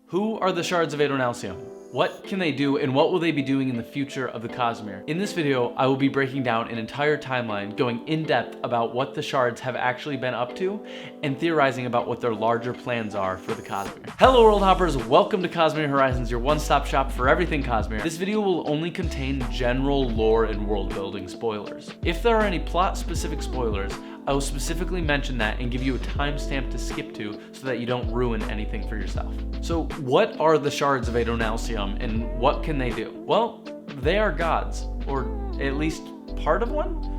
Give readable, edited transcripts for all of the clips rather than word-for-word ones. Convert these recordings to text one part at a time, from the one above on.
Who are the Shards of Adonalsium? What can they do, and what will they be doing in the future of the Cosmere? In this video, I will be breaking down an entire timeline, going in depth about what the Shards have actually been up to, and theorizing about what their larger plans are for the Cosmere. Hello World Hoppers, welcome to Cosmere Horizons, your one-stop shop for everything Cosmere. This video will only contain general lore and world building spoilers. If there are any plot-specific spoilers, I will specifically mention that and give you a timestamp to skip to so that you don't ruin anything for yourself. So what are the Shards of Adonalsium and what can they do? Well, they are gods, or at least part of one?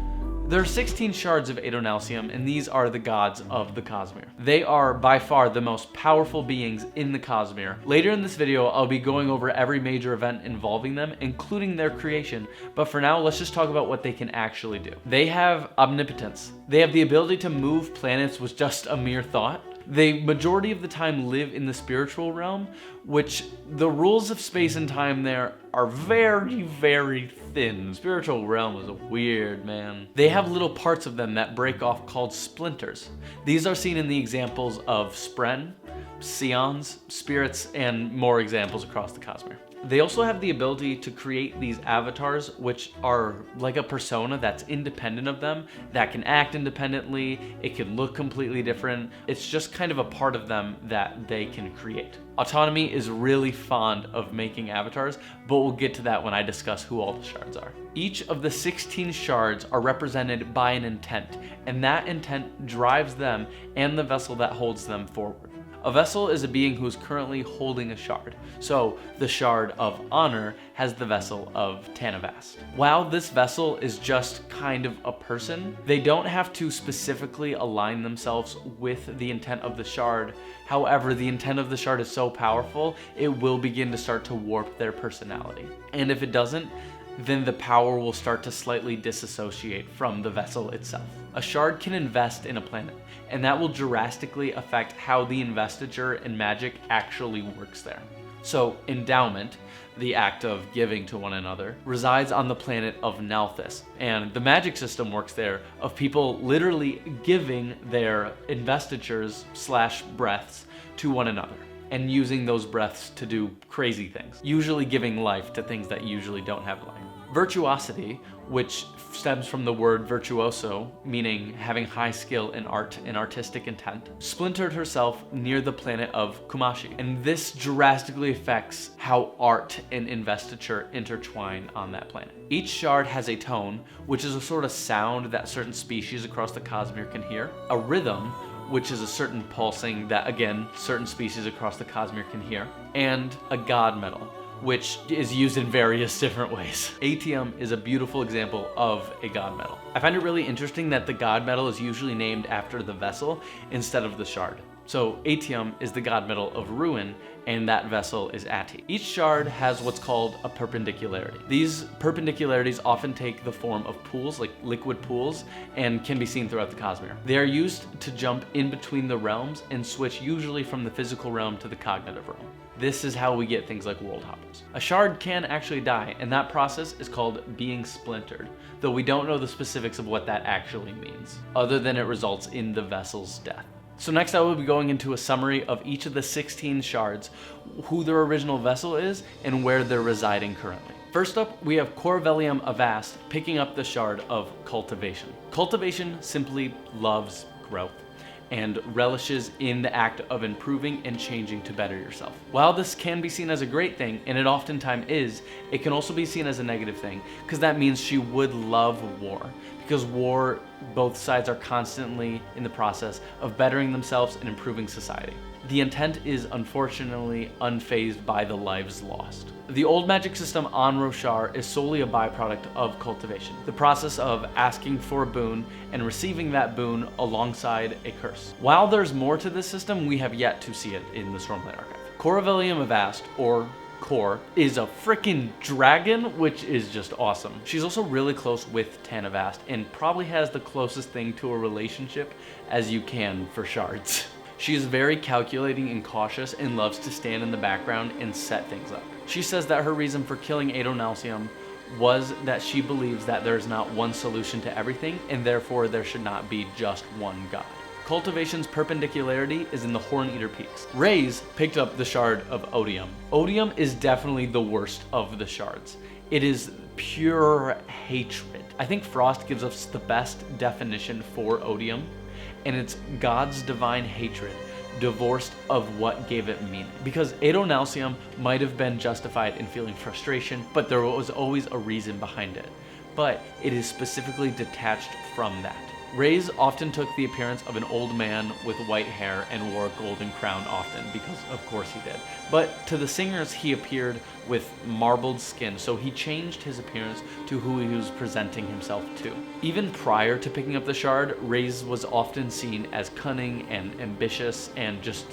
There are 16 Shards of Adonalsium, and these are the gods of the Cosmere. They are by far the most powerful beings in the Cosmere. Later in this video, I'll be going over every major event involving them, including their creation, but for now, let's just talk about what they can actually do. They have omnipotence. They have the ability to move planets with just a mere thought. They majority of the time live in the spiritual realm, which the rules of space and time there are very, very thin. Spiritual realm is weird, man. They have little parts of them that break off called splinters. These are seen in the examples of Spren, Scions, spirits, and more examples across the Cosmere. They also have the ability to create these avatars, which are like a persona that's independent of them, that can act independently, it can look completely different. It's just kind of a part of them that they can create. Autonomy is really fond of making avatars, but we'll get to that when I discuss who all the shards are. Each of the 16 shards are represented by an intent, and that intent drives them and the vessel that holds them forward. A vessel is a being who is currently holding a shard. So the Shard of Honor has the vessel of Tanavast. While this vessel is just kind of a person, they don't have to specifically align themselves with the intent of the shard. However, the intent of the shard is so powerful, it will begin to start to warp their personality. And if it doesn't, then the power will start to slightly disassociate from the vessel itself. A shard can invest in a planet, and that will drastically affect how the investiture and magic actually works there. So, endowment, the act of giving to one another, resides on the planet of Nalthis, and the magic system works there of people literally giving their investitures / breaths to one another, and using those breaths to do crazy things, usually giving life to things that usually don't have life. Virtuosity, which stems from the word virtuoso, meaning having high skill in art and artistic intent, splintered herself near the planet of Kumashi. And this drastically affects how art and investiture intertwine on that planet. Each shard has a tone, which is a sort of sound that certain species across the Cosmere can hear, a rhythm, which is a certain pulsing that, again, certain species across the Cosmere can hear, and a god metal, which is used in various different ways. Atium is a beautiful example of a god metal. I find it really interesting that the god metal is usually named after the vessel instead of the shard. So Atium is the god metal of ruin, and that vessel is Ati. Each shard has what's called a perpendicularity. These perpendicularities often take the form of pools, like liquid pools, and can be seen throughout the Cosmere. They are used to jump in between the realms and switch usually from the physical realm to the cognitive realm. This is how we get things like world hoppers. A shard can actually die, and that process is called being splintered, though we don't know the specifics of what that actually means, other than it results in the vessel's death. So next I will be going into a summary of each of the 16 shards, who their original vessel is, and where they're residing currently. First up, we have Corvellium Avast picking up the shard of Cultivation. Cultivation simply loves growth and relishes in the act of improving and changing to better yourself. While this can be seen as a great thing, and it oftentimes is, it can also be seen as a negative thing, because that means she would love war. Because war, both sides are constantly in the process of bettering themselves and improving society. The intent is unfortunately unfazed by the lives lost. The old magic system on Roshar is solely a byproduct of cultivation, the process of asking for a boon and receiving that boon alongside a curse. While there's more to this system, we have yet to see it in the Stormlight Archive. Corvellium Avast, or Kor, is a freaking dragon, which is just awesome. She's also really close with Tanavast and probably has the closest thing to a relationship as you can for shards. She is very calculating and cautious and loves to stand in the background and set things up. She says that her reason for killing Adonalsium was that she believes that there is not one solution to everything, and therefore there should not be just one god. Cultivation's perpendicularity is in the Horn-Eater Peaks. Rays picked up the Shard of Odium. Odium is definitely the worst of the shards. It is pure hatred. I think Frost gives us the best definition for Odium, and it's God's divine hatred divorced of what gave it meaning. Because Adonalsium might have been justified in feeling frustration, but there was always a reason behind it. But it is specifically detached from that. Rays often took the appearance of an old man with white hair and wore a golden crown often, because of course he did. But to the singers, he appeared with marbled skin, so he changed his appearance to who he was presenting himself to. Even prior to picking up the shard, Rays was often seen as cunning and ambitious and just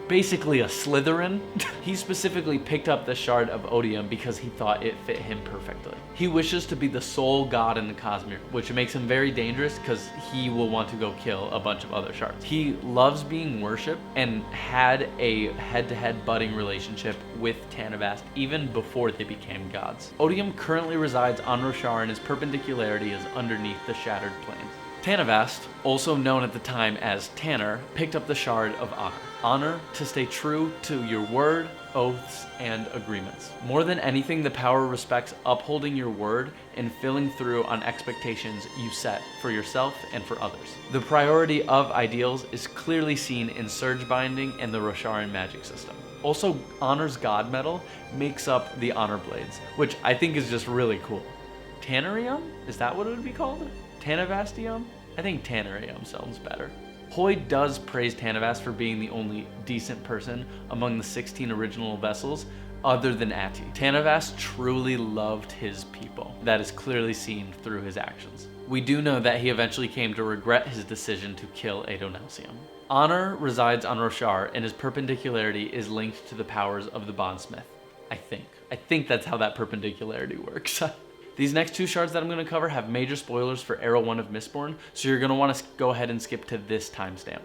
basically a Slytherin. He specifically picked up the Shard of Odium because he thought it fit him perfectly. He wishes to be the sole god in the Cosmere, which makes him very dangerous because he will want to go kill a bunch of other shards. He loves being worshipped and had a head-to-head budding relationship with Tanavast even before they became gods. Odium currently resides on Roshar and his perpendicularity is underneath the Shattered Plains. Tanavast, also known at the time as Tanner, picked up the Shard of Honor. Honor to stay true to your word, oaths, and agreements. More than anything, the power respects upholding your word and filling through on expectations you set for yourself and for others. The priority of ideals is clearly seen in Surge Binding and the Rosharan magic system. Also, Honor's God Medal makes up the Honor Blades, which I think is just really cool. Tannerium? Is that what it would be called? Tanavastium? I think Tannerium sounds better. Hoy does praise Tanavast for being the only decent person among the 16 original vessels other than Ati. Tanavast truly loved his people. That is clearly seen through his actions. We do know that he eventually came to regret his decision to kill Adonalsium. Honor resides on Roshar and his perpendicularity is linked to the powers of the Bondsmith. I think that's how that perpendicularity works. These next two shards that I'm going to cover have major spoilers for Era 1 of Mistborn, so you're going to want to go ahead and skip to this timestamp.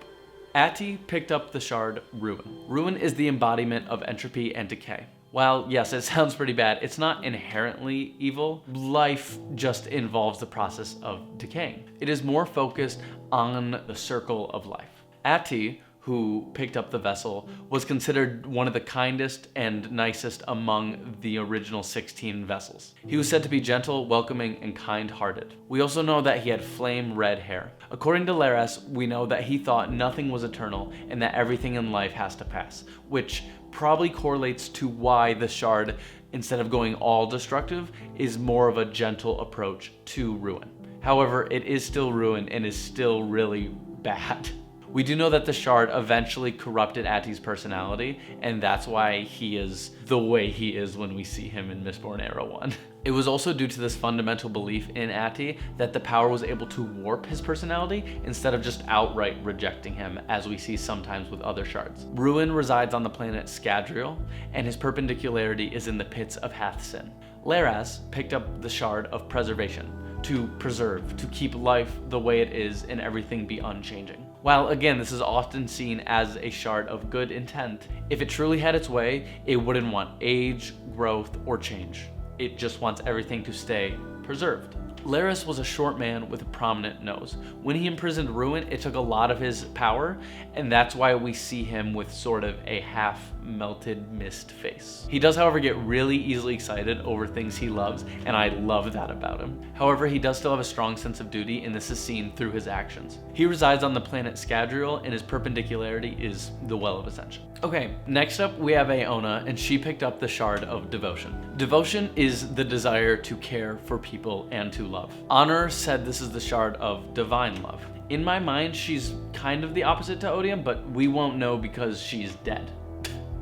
Ati picked up the shard Ruin. Ruin is the embodiment of entropy and decay. While, yes, it sounds pretty bad, it's not inherently evil. Life just involves the process of decaying. It is more focused on the circle of life. Ati, who picked up the vessel, was considered one of the kindest and nicest among the original 16 vessels. He was said to be gentle, welcoming, and kind-hearted. We also know that he had flame red hair. According to Laras, we know that he thought nothing was eternal and that everything in life has to pass, which probably correlates to why the shard, instead of going all destructive, is more of a gentle approach to Ruin. However, it is still Ruin and is still really bad. We do know that the shard eventually corrupted Ati's personality, and that's why he is the way he is when we see him in Mistborn Era 1. It was also due to this fundamental belief in Ati that the power was able to warp his personality instead of just outright rejecting him, as we see sometimes with other shards. Ruin resides on the planet Scadrial, and his perpendicularity is in the pits of Hathsin. Laras picked up the Shard of Preservation, to preserve, to keep life the way it is and everything be unchanging. While again, this is often seen as a shard of good intent, if it truly had its way, it wouldn't want age, growth, or change. It just wants everything to stay preserved. Laras was a short man with a prominent nose. When he imprisoned Ruin, it took a lot of his power, and that's why we see him with sort of a half-melted mist face. He does, however, get really easily excited over things he loves, and I love that about him. However, he does still have a strong sense of duty, and this is seen through his actions. He resides on the planet Scadrial, and his perpendicularity is the Well of Ascension. Okay, next up we have Aona, and she picked up the Shard of Devotion. Devotion is the desire to care for people and to love. Honor said this is the Shard of Divine Love. In my mind, she's kind of the opposite to Odium, but we won't know because she's dead.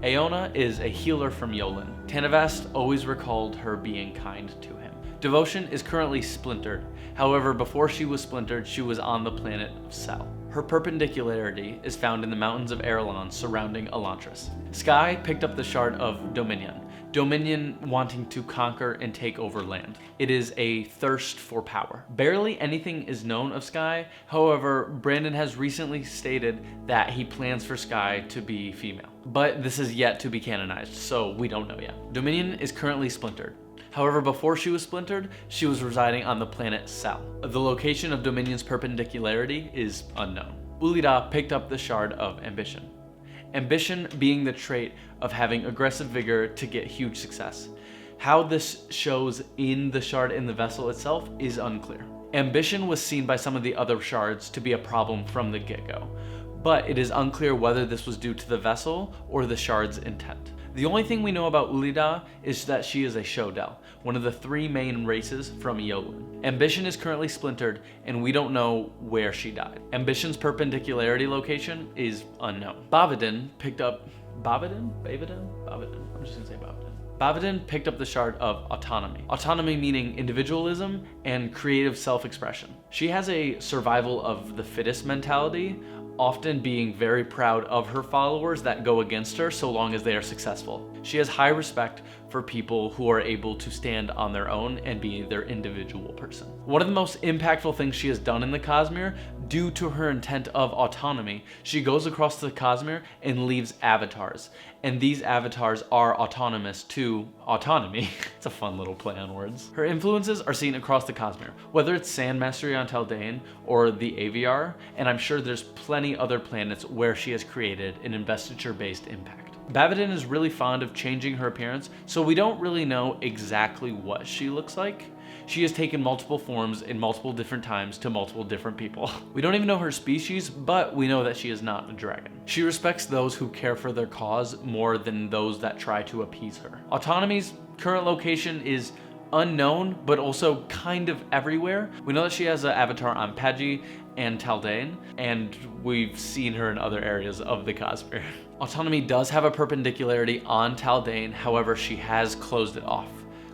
Aona is a healer from Yolen. Tanavast always recalled her being kind to him. Devotion is currently splintered. However, before she was splintered, she was on the planet of Sel. Her perpendicularity is found in the mountains of Erelon surrounding Elantris. Sky picked up the Shard of Dominion. Dominion wanting to conquer and take over land. It is a thirst for power. Barely anything is known of Sky. However, Brandon has recently stated that he plans for Sky to be female. But this is yet to be canonized, so we don't know yet. Dominion is currently splintered. However, before she was splintered, she was residing on the planet Sel. The location of Dominion's perpendicularity is unknown. Ulida picked up the Shard of Ambition. Ambition being the trait of having aggressive vigor to get huge success. How this shows in the shard in the vessel itself is unclear. Ambition was seen by some of the other shards to be a problem from the get-go, but it is unclear whether this was due to the vessel or the shard's intent. The only thing we know about Ulida is that she is a Shodel, one of the 3 main races from Eowyn. Ambition is currently splintered, and we don't know where she died. Ambition's perpendicularity location is unknown. Bavadin picked up... Bavadin? I'm just gonna say Bavadin. Bavadin picked up the Shard of Autonomy. Autonomy meaning individualism and creative self-expression. She has a survival of the fittest mentality, often being very proud of her followers that go against her so long as they are successful. She has high respect for people who are able to stand on their own and be their individual person. One of the most impactful things she has done in the Cosmere, due to her intent of autonomy, she goes across the Cosmere and leaves avatars. And these avatars are autonomous to autonomy. It's a fun little play on words. Her influences are seen across the Cosmere, whether it's Sand Mastery on Taldain or the AVR, and I'm sure there's plenty other planets where she has created an investiture-based impact. Bavadin is really fond of changing her appearance, so we don't really know exactly what she looks like. She has taken multiple forms in multiple different times to multiple different people. We don't even know her species, but we know that she is not a dragon. She respects those who care for their cause more than those that try to appease her. Autonomy's current location is unknown, but also kind of everywhere. We know that she has an avatar on Pagi and Taldain, and we've seen her in other areas of the Cosmere. Autonomy does have a perpendicularity on Taldain, however, she has closed it off.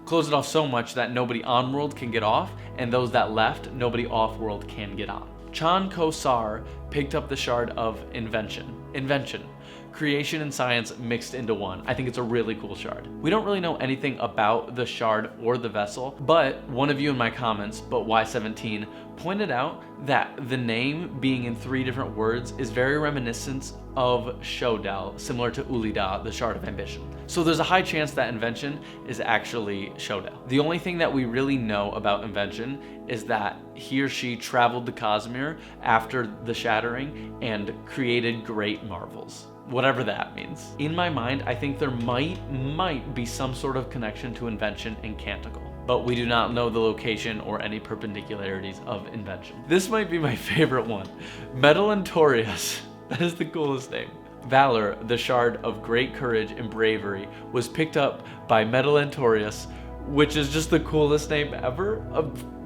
Closed it off so much that nobody on-world can get off, and those that left, nobody off-world can get on. Chan Kosar picked up the Shard of Invention. Invention. Creation and science mixed into one. I think it's a really cool shard. We don't really know anything about the shard or the vessel, but one of you in my comments, but Y17, pointed out that the name being in 3 different words is very reminiscent of Shodel, similar to Ulida, the Shard of Ambition. So there's a high chance that Invention is actually Shodel. The only thing that we really know about Invention is that he or she traveled the Cosmere after the Shattering and created great marvels. Whatever that means. In my mind, I think there might be some sort of connection to Invention and Canticle, but we do not know the location or any perpendicularities of Invention. This might be my favorite one. Medalentorius. That is the coolest name. Valor, the Shard of Great Courage and Bravery, was picked up by Medalentorius, which is just the coolest name ever.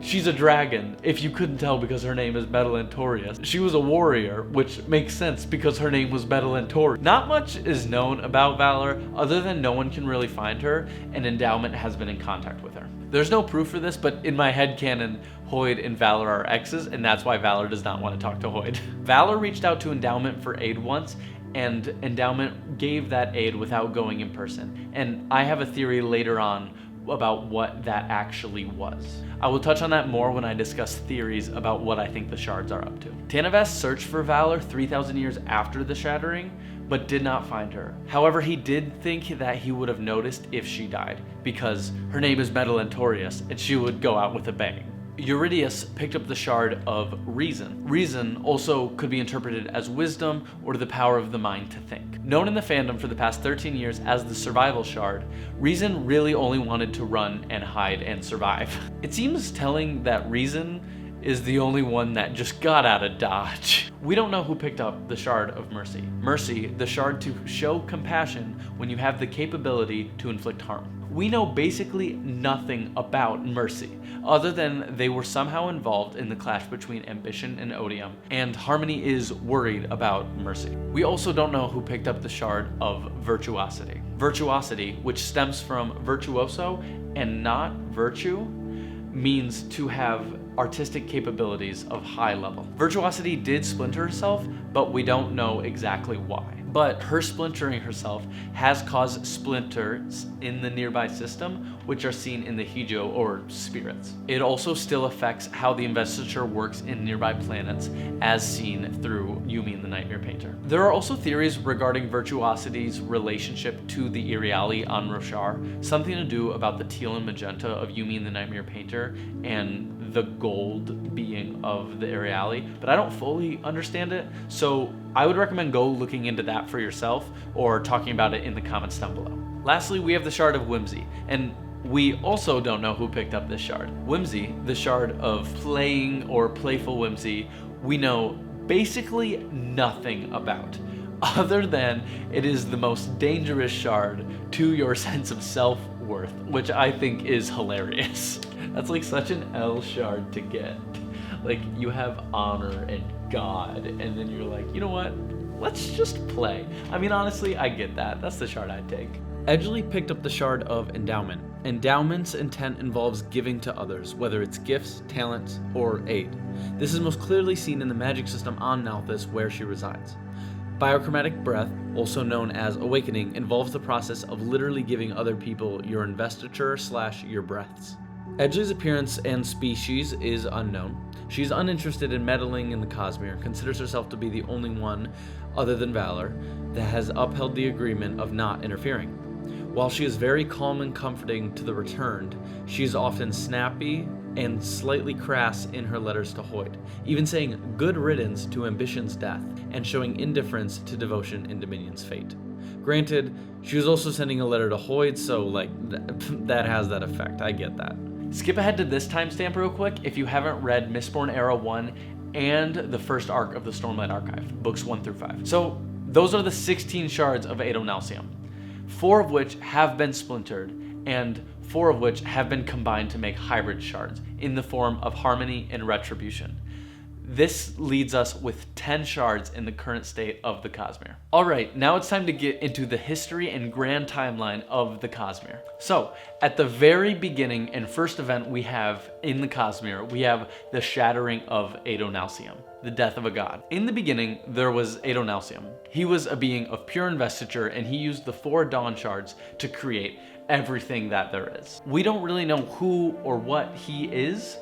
She's a dragon, if you couldn't tell because her name is Medalentorius. She was a warrior, which makes sense because her name was Medalentorius. Not much is known about Valor, other than no one can really find her, and Endowment has been in contact with her. There's no proof for this, but in my headcanon, Hoid and Valor are exes, and that's why Valor does not want to talk to Hoid. Valor reached out to Endowment for aid once, and Endowment gave that aid without going in person. And I have a theory later on about what that actually was. I will touch on that more when I discuss theories about what I think the shards are up to. Tanavas searched for Valor 3,000 years after the Shattering, but did not find her. However, he did think that he would have noticed if she died, because her name is Medalentorius, and she would go out with a bang. Eurydius picked up the Shard of Reason. Reason also could be interpreted as wisdom or the power of the mind to think. Known in the fandom for the past 13 years as the Survival Shard, Reason really only wanted to run and hide and survive. It seems telling that Reason is the only one that just got out of Dodge. We don't know who picked up the Shard of Mercy. Mercy, the shard to show compassion when you have the capability to inflict harm. We know basically nothing about Mercy, other than they were somehow involved in the clash between Ambition and Odium, and Harmony is worried about Mercy. We also don't know who picked up the Shard of Virtuosity. Virtuosity, which stems from virtuoso and not virtue, means to have artistic capabilities of high level. Virtuosity did splinter herself, but we don't know exactly why. But her splintering herself has caused splinters in the nearby system, which are seen in the Hijo or spirits. It also still affects how the investiture works in nearby planets, as seen through Yumi and the Nightmare Painter. There are also theories regarding Virtuosity's relationship to the Iriali on Roshar, something to do about the teal and magenta of Yumi and the Nightmare Painter, and the gold being of the Areali, but I don't fully understand it, so I would recommend go looking into that for yourself or talking about it in the comments down below. Lastly, we have the Shard of Whimsy, and we also don't know who picked up this shard. Whimsy, the shard of playing or playful whimsy, we know basically nothing about, other than it is the most dangerous shard to your sense of self-worth, which I think is hilarious. That's like such an L shard to get. Like, you have honor and God, and then you're like, you know what? Let's just play. I mean, honestly, I get that. That's the shard I'd take. Edgley picked up the Shard of Endowment. Endowment's intent involves giving to others, whether it's gifts, talents, or aid. This is most clearly seen in the magic system on Nalthis, where she resides. Biochromatic breath, also known as awakening, involves the process of literally giving other people your investiture / your breaths. Edgley's appearance and species is unknown. She's uninterested in meddling in the Cosmere, considers herself to be the only one, other than Valor, that has upheld the agreement of not interfering. While she is very calm and comforting to the returned, she is often snappy and slightly crass in her letters to Hoyd, even saying good riddance to ambition's death, and showing indifference to devotion in Dominion's fate. Granted, she was also sending a letter to Hoyd, so like that has that effect, I get that. Skip ahead to this timestamp real quick if you haven't read Mistborn Era 1 and the first arc of the Stormlight Archive, books 1 through 5. So those are the 16 shards of Adonalsium. 4 of which have been splintered, and 4 of which have been combined to make hybrid shards in the form of Harmony and Retribution. This leads us with 10 shards in the current state of the Cosmere. Alright, now it's time to get into the history and grand timeline of the Cosmere. So, at the very beginning and first event we have in the Cosmere, we have the shattering of Adonalsium, the death of a god. In the beginning, there was Adonalsium. He was a being of pure investiture, and he used the 4 Dawn Shards to create everything that there is. We don't really know who or what he is,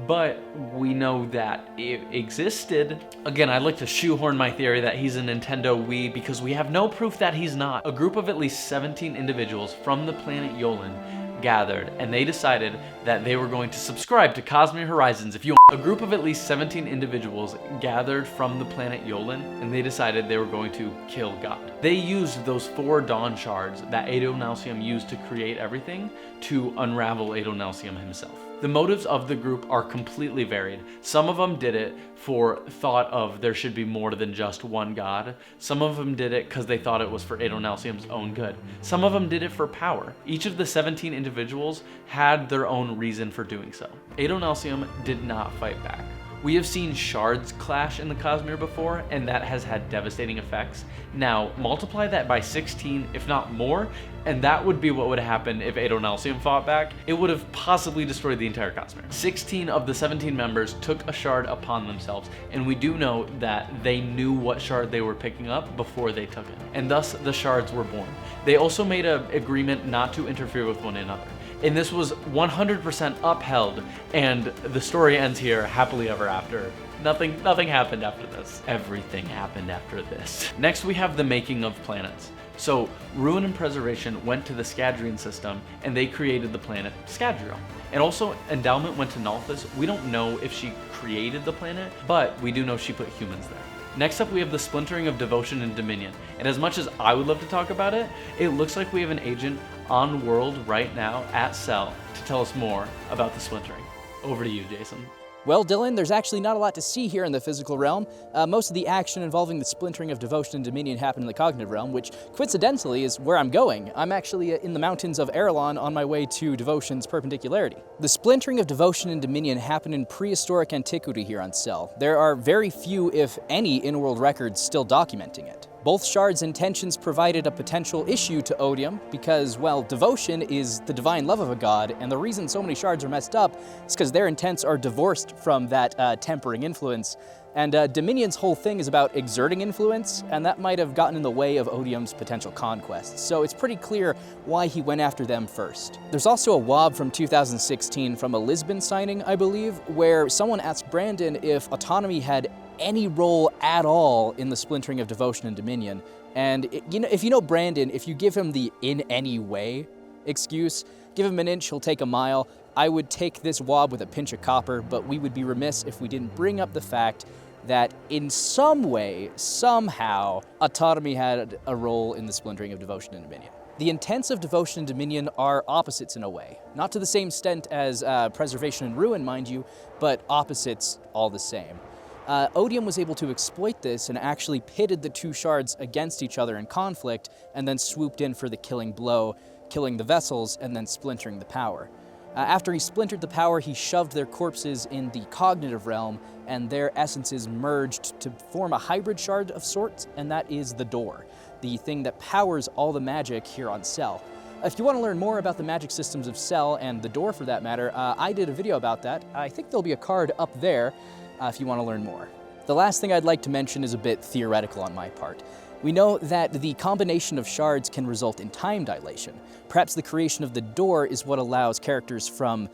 but we know that it existed. Again, I'd like to shoehorn my theory that he's a Nintendo Wii because we have no proof that he's not. A group of at least 17 individuals from the planet Yolen gathered, and they decided that they were going to subscribe to Cosmere Horizons. A group of at least 17 individuals gathered from the planet Yolen, and they decided they were going to kill God. They used those 4 Dawn Shards that Adonalsium used to create everything to unravel Adonalsium himself. The motives of the group are completely varied. Some of them did it for thought of there should be more than just one god. Some of them did it because they thought it was for Adonalsium's own good. Some of them did it for power. Each of the 17 individuals had their own reason for doing so. Adonalsium did not fight back. We have seen shards clash in the Cosmere before, and that has had devastating effects. Now, multiply that by 16, if not more, and that would be what would happen if Adonalsium fought back. It would have possibly destroyed the entire Cosmere. 16 of the 17 members took a shard upon themselves, and we do know that they knew what shard they were picking up before they took it, and thus the shards were born. They also made an agreement not to interfere with one another. And this was 100% upheld, and the story ends here happily ever after. Nothing happened after this. Everything happened after this. Next we have the making of planets. So Ruin and Preservation went to the Scadrian system, and they created the planet Scadrial. And also Endowment went to Nalthis. We don't know if she created the planet, but we do know she put humans there. Next up, we have the splintering of Devotion and Dominion. And as much as I would love to talk about it, it looks like we have an agent on world right now at Cell to tell us more about the splintering. Over to you, Jason. Well, Dylan, there's actually not a lot to see here in the physical realm. Most of the action involving the splintering of Devotion and Dominion happened in the cognitive realm, which coincidentally is where I'm going. I'm actually in the mountains of Erelon on my way to Devotion's perpendicularity. The splintering of Devotion and Dominion happened in prehistoric antiquity here on Cell. There are very few, if any, in-world records still documenting it. Both shards' intentions provided a potential issue to Odium because, well, devotion is the divine love of a god, and the reason so many shards are messed up is because their intents are divorced from that tempering influence. And Dominion's whole thing is about exerting influence, and that might have gotten in the way of Odium's potential conquests. So it's pretty clear why he went after them first. There's also a WOB from 2016 from a Lisbon signing, I believe, where someone asked Brandon if autonomy had any role at all in the splintering of Devotion and Dominion. And if you know Brandon, if you give him the "in any way," excuse. Give him an inch, he'll take a mile. I would take this wob with a pinch of copper, but we would be remiss if we didn't bring up the fact that in some way, somehow, autonomy had a role in the splintering of devotion and dominion. The intents of devotion and dominion are opposites in a way. Not to the same extent as preservation and ruin, mind you, but opposites all the same. Odium was able to exploit this and actually pitted the two shards against each other in conflict, and then swooped in for the killing blow, killing the vessels, and then splintering the power. After he splintered the power, he shoved their corpses in the cognitive realm, and their essences merged to form a hybrid shard of sorts, and that is the door, the thing that powers all the magic here on Cell. If you want to learn more about the magic systems of Cell, and the door for that matter, I did a video about that. I think there'll be a card up there if you want to learn more. The last thing I'd like to mention is a bit theoretical on my part. We know that the combination of shards can result in time dilation. Perhaps the creation of the door is what allows characters from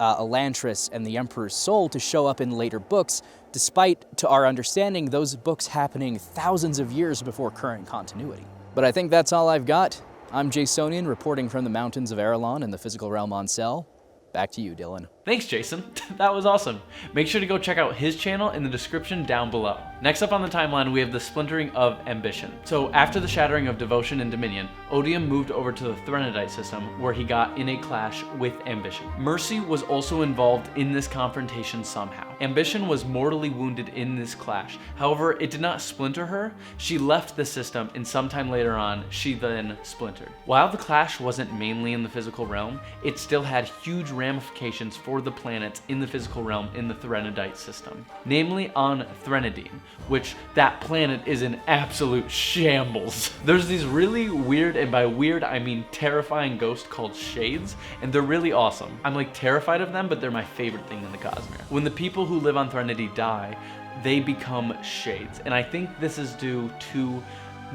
Elantris and the Emperor's Soul to show up in later books, despite, to our understanding, those books happening thousands of years before current continuity. But I think that's all I've got. I'm Jasonian, reporting from the mountains of Arelon in the physical realm on Cell. Back to you, Dylan. Thanks, Jason. That was awesome. Make sure to go check out his channel in the description down below. Next up on the timeline, we have the splintering of ambition. So after the shattering of devotion and dominion, Odium moved over to the Threnodite system, where he got in a clash with ambition. Mercy was also involved in this confrontation somehow. Ambition was mortally wounded in this clash. However, it did not splinter her. She left the system, and sometime later on, she then splintered. While the clash wasn't mainly in the physical realm, it still had huge ramifications for the planets in the physical realm in the Threnodite system, namely on Threnodine, which that planet is in absolute shambles. There's these really weird, and by weird I mean terrifying ghosts called Shades, and they're really awesome. I'm like terrified of them, but they're my favorite thing in the Cosmere. When the people who live on Threnody die, they become Shades, and I think this is due to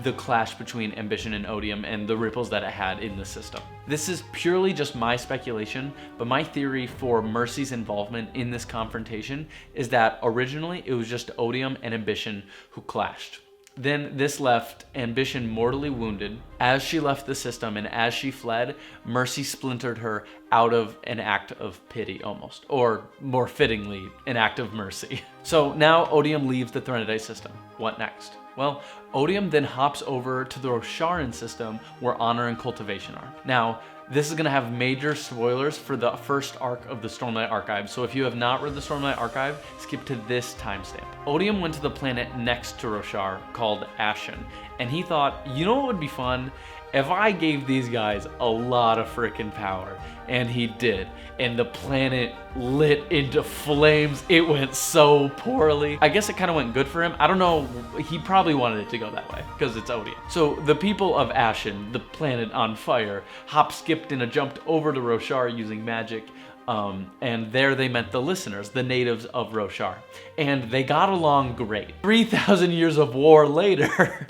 the clash between ambition and Odium and the ripples that it had in the system. This is purely just my speculation, but my theory for Mercy's involvement in this confrontation is that originally it was just Odium and ambition who clashed. Then this left ambition mortally wounded. As she left the system and as she fled, Mercy splintered her out of an act of pity almost, or more fittingly, an act of mercy. So now Odium leaves the Threnodite system. What next? Well, Odium then hops over to the Rosharan system where honor and cultivation are. Now, this is going to have major spoilers for the first arc of the Stormlight Archive, so if you have not read the Stormlight Archive, skip to this timestamp. Odium went to the planet next to Roshar called Ashen, and he thought, you know what would be fun? If I gave these guys a lot of freaking power, and he did, and the planet lit into flames, it went so poorly. I guess it kind of went good for him. I don't know, he probably wanted it to go that way, because it's Odium. So the people of Ashen, the planet on fire, hop, skipped, and jumped over to Roshar using magic, and there they met the listeners, the natives of Roshar, and they got along great. 3,000 years of war later,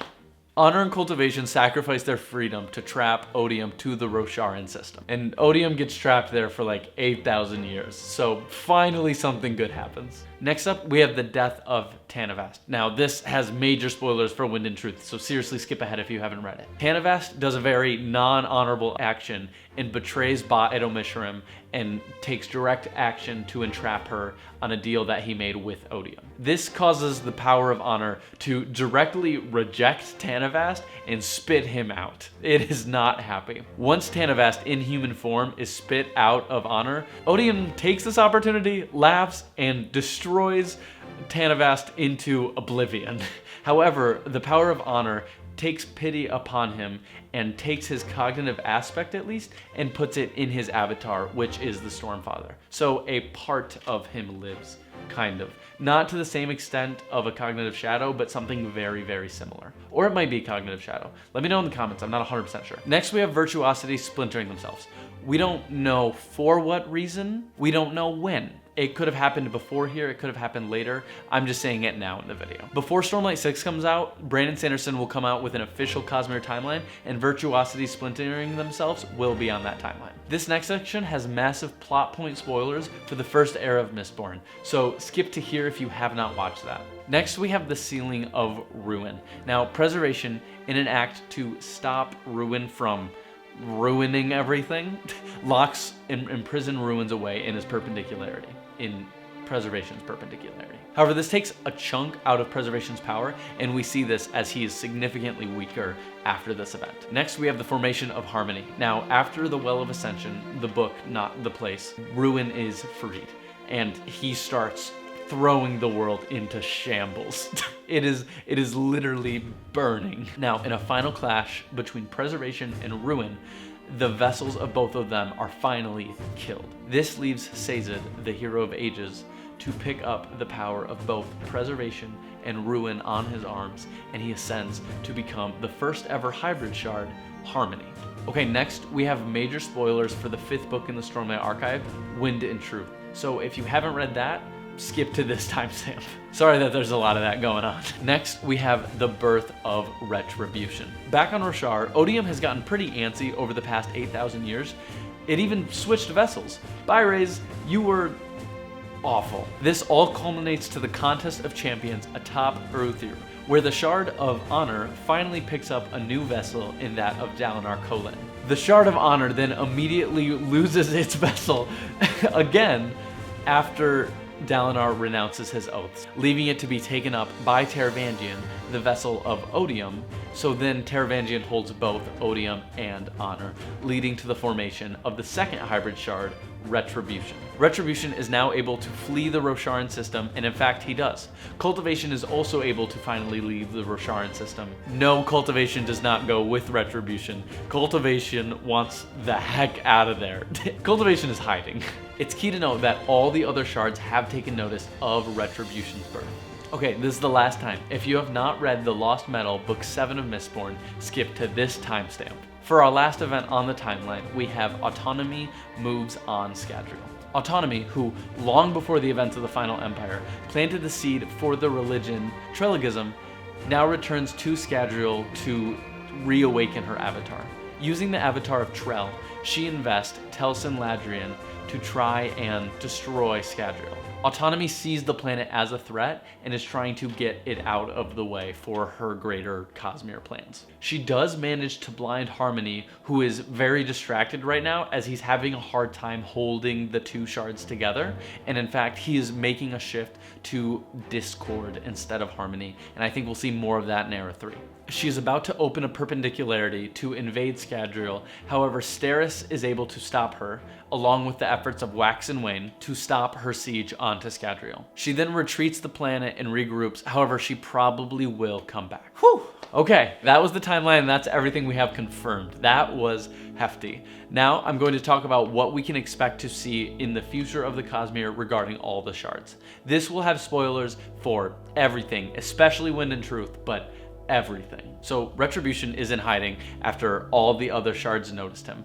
Honor and Cultivation sacrifice their freedom to trap Odium to the Rosharan system. And Odium gets trapped there for like 8,000 years. So finally something good happens. Next up, we have the death of Tanavast. Now, this has major spoilers for Wind and Truth, so seriously skip ahead if you haven't read it. Tanavast does a very non-honorable action and betrays Ba Edomishrim and takes direct action to entrap her on a deal that he made with Odium. This causes the power of honor to directly reject Tanavast and spit him out. It is not happy. Once Tanavast in human form is spit out of honor, Odium takes this opportunity, laughs, and destroys Tanavast into oblivion. However, the power of honor takes pity upon him and takes his cognitive aspect at least and puts it in his avatar, which is the Stormfather. So a part of him lives, kind of. Not to the same extent of a cognitive shadow, but something very, very similar. Or it might be cognitive shadow. Let me know in the comments, I'm not 100% sure. Next we have Virtuosity splintering themselves. We don't know for what reason, we don't know when. It could have happened before here, it could have happened later. I'm just saying it now in the video. Before Stormlight 6 comes out, Brandon Sanderson will come out with an official Cosmere timeline, and Virtuosity splintering themselves will be on that timeline. This next section has massive plot point spoilers for the first era of Mistborn, so skip to here if you have not watched that. Next, we have the Sealing of Ruin. Now, Preservation, in an act to stop Ruin from ruining everything, locks and imprison ruins away in his perpendicularity, in Preservation's perpendicularity. However, this takes a chunk out of Preservation's power, and we see this as he is significantly weaker after this event. Next, we have the formation of Harmony. Now, after the Well of Ascension, the book, not the place, Ruin is freed, and he starts throwing the world into shambles. It is literally burning. Now, in a final clash between Preservation and Ruin, the vessels of both of them are finally killed. This leaves Sazed, the hero of ages, to pick up the power of both Preservation and Ruin on his arms, and he ascends to become the first ever hybrid shard, Harmony. Okay, next we have major spoilers for the 5th book in the Stormlight Archive, Wind and Truth. So if you haven't read that, skip to this timestamp. Sorry that there's a lot of that going on. Next, we have the birth of Retribution. Back on Roshar, Odium has gotten pretty antsy over the past 8,000 years. It even switched vessels. Byrays, you were awful. This all culminates to the Contest of Champions atop Eruthir, where the Shard of Honor finally picks up a new vessel in that of Dalinar Kholin. The Shard of Honor then immediately loses its vessel again after Dalinar renounces his oaths, leaving it to be taken up by Taravangian, the vessel of Odium. So then Taravangian holds both Odium and Honor, leading to the formation of the second hybrid shard, Retribution. Retribution is now able to flee the Rosharan system, and in fact he does. Cultivation is also able to finally leave the Rosharan system. No, Cultivation does not go with Retribution. Cultivation wants the heck out of there. Cultivation is hiding. It's key to note that all the other shards have taken notice of Retribution's birth. Okay, this is the last time. If you have not read The Lost Metal, Book 7 of Mistborn, skip to this timestamp. For our last event on the timeline, we have Autonomy moves on Scadrial. Autonomy, who long before the events of the Final Empire planted the seed for the religion Trelegism, now returns to Scadrial to reawaken her avatar. Using the avatar of Trell, she invests Telsin Ladrian to try and destroy Scadrial. Autonomy sees the planet as a threat and is trying to get it out of the way for her greater Cosmere plans. She does manage to blind Harmony, who is very distracted right now as he's having a hard time holding the two shards together, and in fact he is making a shift to Discord instead of Harmony, and I think we'll see more of that in Era 3. She is about to open a perpendicularity to invade Scadrial, however Steris is able to stop her, along with the efforts of Wax and Wayne to stop her siege onto Scadrial. She then retreats the planet and regroups, however she probably will come back. Whew! Okay, that was the timeline and that's everything we have confirmed. That was hefty. Now I'm going to talk about what we can expect to see in the future of the Cosmere regarding all the shards. This will have spoilers for everything, especially Wind and Truth, but everything. So Retribution is in hiding after all the other shards noticed him.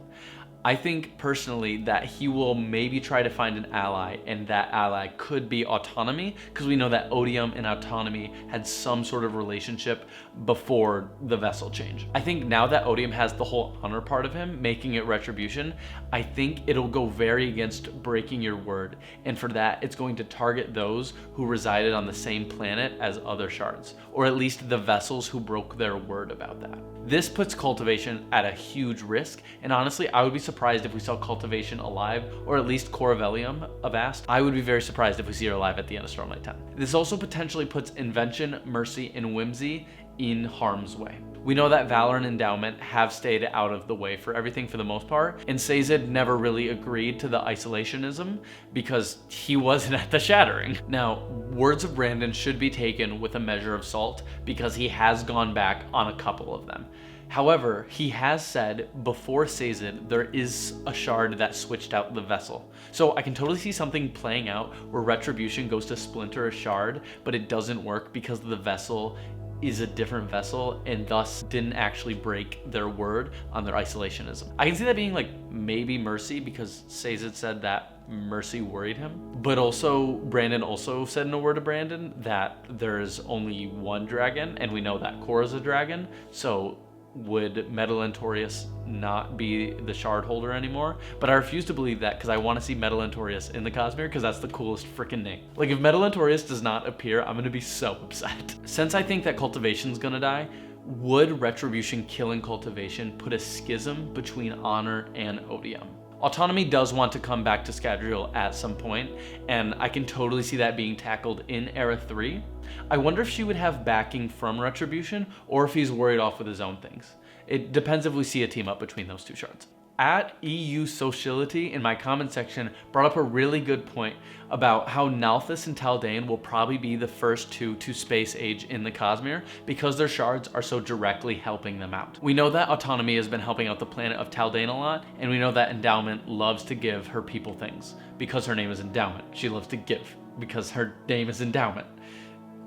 I think personally that he will maybe try to find an ally, and that ally could be Autonomy, because we know that Odium and Autonomy had some sort of relationship before the vessel change. I think now that Odium has the whole honor part of him, making it Retribution, I think it'll go very against breaking your word, and for that it's going to target those who resided on the same planet as other shards, or at least the vessels who broke their word about that. This puts Cultivation at a huge risk, and honestly I would be surprised if we saw Cultivation alive, or at least Corvellium Avast. I would be very surprised if we see her alive at the end of Stormlight 10. This also potentially puts Invention, Mercy, and Whimsy in harm's way. We know that Valor and Endowment have stayed out of the way for everything for the most part, and Sazed never really agreed to the isolationism because he wasn't at the Shattering. Now, words of Brandon should be taken with a measure of salt because he has gone back on a couple of them. However, he has said before Sazed there is a shard that switched out the vessel. So I can totally see something playing out where Retribution goes to splinter a shard, but it doesn't work because the vessel is a different vessel and thus didn't actually break their word on their isolationism. I can see that being like maybe Mercy, because Sazed said that Mercy worried him, but also Brandon also said in a word to Brandon that there's only one dragon, and we know that Korra's a dragon, so would Medalentorius not be the shard holder anymore? But I refuse to believe that because I want to see Medalentorius in the Cosmere because that's the coolest freaking name. Like, if Medalentorius does not appear, I'm going to be so upset. Since I think that Cultivation's going to die, Would Retribution killing Cultivation put a schism between Honor and Odium? Autonomy does want to come back to Scadrial at some point, and I can totally see that being tackled in Era 3. I wonder if she would have backing from Retribution, or if he's worried off with his own things. It depends if we see a team up between those two shards. At EU Sociality in my comment section brought up a really good point about how Nalthis and Taldane will probably be the first two to space age in the Cosmere because their shards are so directly helping them out. We know that Autonomy has been helping out the planet of Taldane a lot, and we know that Endowment loves to give her people things because her name is Endowment. She loves to give because her name is Endowment.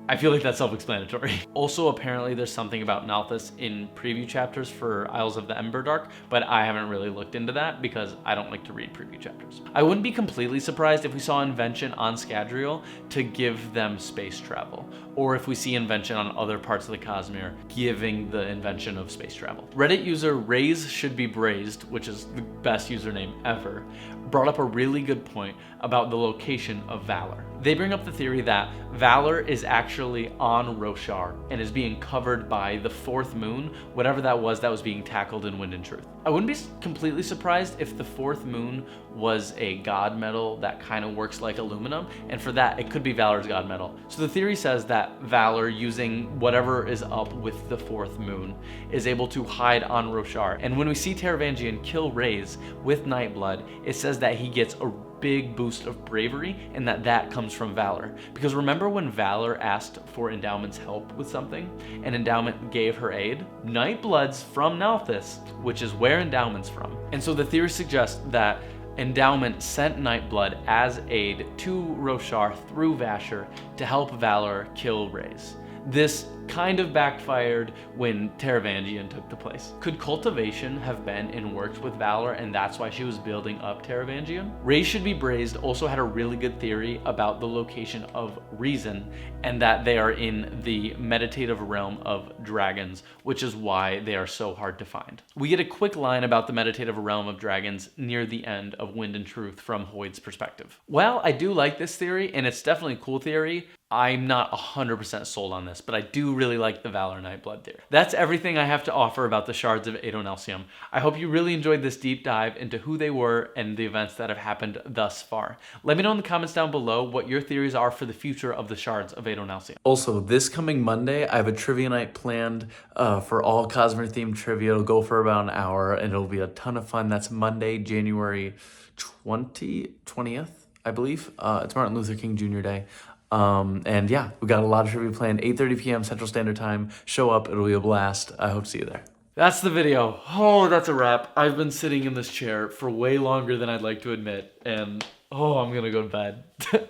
I feel like that's self-explanatory. Also, apparently there's something about Nalthis in preview chapters for Isles of the Emberdark, but I haven't really looked into that because I don't like to read preview chapters. I wouldn't be completely surprised if we saw Invention on Scadrial to give them space travel, or if we see Invention on other parts of the Cosmere giving the invention of space travel. Reddit user Raise Should Be Brazed, which is the best username ever, brought up a really good point about the location of Valor. They bring up the theory that Valor is actually on Roshar and is being covered by the fourth moon, whatever that was being tackled in Wind and Truth. I wouldn't be completely surprised if the fourth moon was a god metal that kind of works like aluminum, and for that it could be Valor's god metal. So the theory says that Valor, using whatever is up with the fourth moon, is able to hide on Roshar. And when we see Taravangian kill Raze with Nightblood, it says that he gets a big boost of bravery, and that comes from Valor. Because remember when Valor asked for Endowment's help with something, and Endowment gave her aid? Nightblood's from Nalthis, which is where Endowment's from. And so the theory suggests that Endowment sent Nightblood as aid to Roshar through Vasher to help Valor kill Raze. This kind of backfired when Taravangian took the place. Could Cultivation have been in works with Valor, and that's why she was building up Taravangian? Raze Should Be Brazed also had a really good theory about the location of Reason, and that they are in the meditative realm of dragons, which is why they are so hard to find. We get a quick line about the meditative realm of dragons near the end of Wind and Truth from Hoyd's perspective. While I do like this theory, and it's definitely a cool theory, I'm not 100% sold on this, but I do really like the Valor Nightblood theory. That's everything I have to offer about the Shards of Adonalsium. I hope you really enjoyed this deep dive into who they were and the events that have happened thus far. Let me know in the comments down below what your theories are for the future of the Shards of Adonalsium. Also, this coming Monday, I have a trivia night planned for all Cosmere themed trivia. It'll go for about an hour, and it'll be a ton of fun. That's Monday, January 20th, I believe. It's Martin Luther King Jr. Day. And yeah, we got a lot of trivia planned. 8:30 p.m. Central Standard Time. Show up, it'll be a blast. I hope to see you there. That's the video. Oh, that's a wrap. I've been sitting in this chair for way longer than I'd like to admit, and oh, I'm gonna go to bed.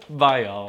Bye, y'all.